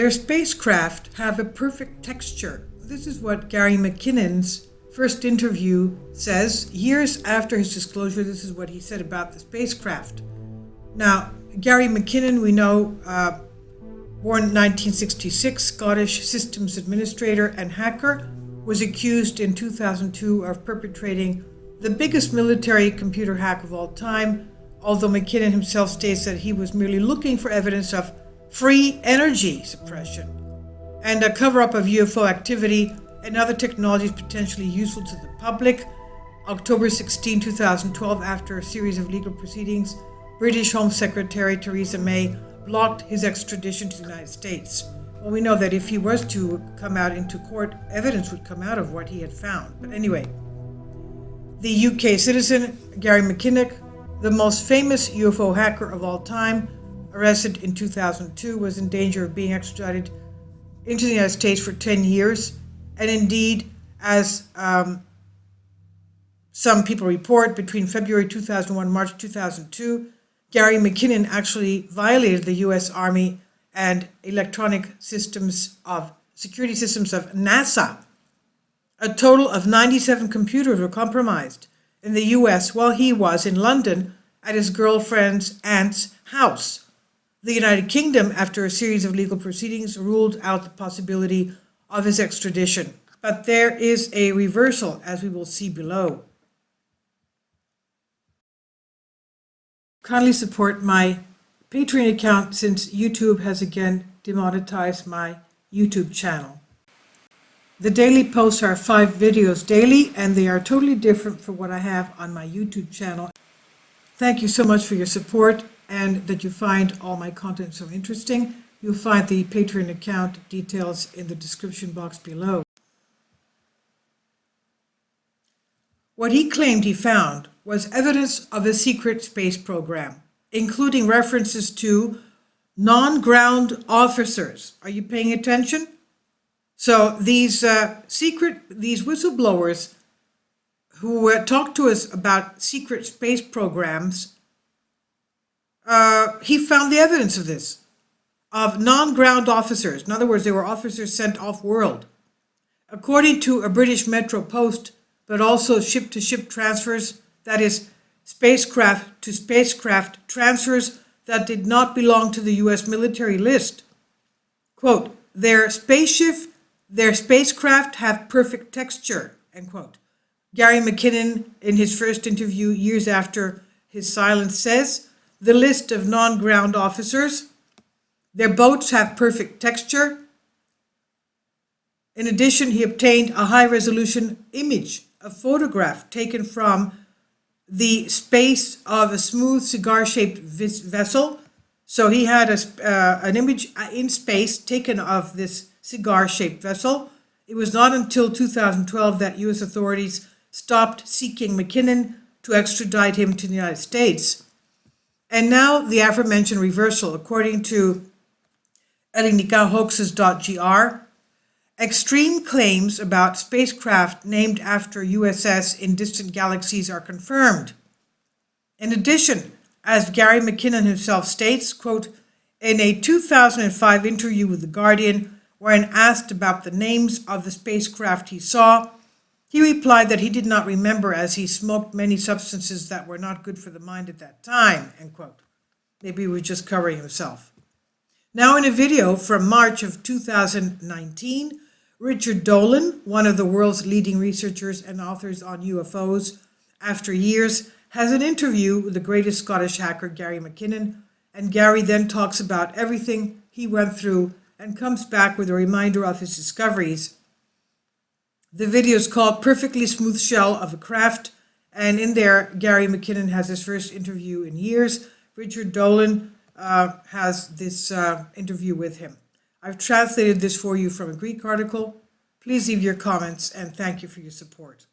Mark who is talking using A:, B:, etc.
A: Their spacecraft have a perfect texture. This is what Gary McKinnon's first interview says. Years after his disclosure, this is what he said about the spacecraft. Now, Gary McKinnon, we know, born in 1966, Scottish systems administrator and hacker, was accused in 2002 of perpetrating the biggest military computer hack of all time, although McKinnon himself states that he was merely looking for evidence of free energy suppression and a cover-up of UFO activity and other technologies potentially useful to the public. October 16, 2012, after a series of legal proceedings, British Home Secretary Theresa May blocked his extradition to the United States. Well, we know that if he was to come out into court, evidence would come out of what he had found. But anyway, the UK citizen, Gary McKinnon, the most famous UFO hacker of all time, arrested in 2002, was in danger of being extradited into the United States for 10 years. And indeed, as some people report, between February 2001 and March 2002, Gary McKinnon actually violated the U.S. Army and electronic systems of security systems of NASA. A total of 97 computers were compromised in the U.S. while he was in London at his girlfriend's aunt's house. The United Kingdom, after a series of legal proceedings, ruled out the possibility of his extradition. But there is a reversal, as we will see below. Kindly support my Patreon account since YouTube has again demonetized my YouTube channel. The daily posts are 5 videos daily, and they are totally different from what I have on my YouTube channel. Thank you so much for your support and that you find all my content so interesting. You'll find the Patreon account details in the description box below. What he claimed he found was evidence of a secret space program, including references to non-ground officers. Are you paying attention? So these whistleblowers who talked to us about secret space programs, he found the evidence of this, of non-ground officers. In other words, they were officers sent off-world. According to a British Metro Post, but also ship-to-ship transfers, that is, spacecraft-to-spacecraft transfers that did not belong to the U.S. military list. Quote, their spacecraft have perfect texture, end quote. Gary McKinnon, in his first interview years after his silence, says, the list of non-ground officers, their boats have perfect texture. In addition, he obtained a high-resolution image, a photograph taken from the space of a smooth cigar-shaped vessel. So he had an image in space taken of this cigar-shaped vessel. It was not until 2012 that U.S. authorities stopped seeking McKinnon to extradite him to the United States. And now the aforementioned reversal, according to elinicahoaxes.gr, extreme claims about spacecraft named after USS in distant galaxies are confirmed. In addition, as Gary McKinnon himself states, quote, in a 2005 interview with The Guardian, when asked about the names of the spacecraft he saw, he replied that he did not remember as he smoked many substances that were not good for the mind at that time, end quote. Maybe he was just covering himself. Now in a video from March of 2019, Richard Dolan, one of the world's leading researchers and authors on UFOs, after years, has an interview with the greatest Scottish hacker, Gary McKinnon, and Gary then talks about everything he went through and comes back with a reminder of his discoveries. The video is called Perfectly Smooth Shell of a Craft, and in there, Gary McKinnon has his first interview in years. Richard Dolan has this interview with him. I've translated this for you from a Greek article. Please leave your comments, and thank you for your support.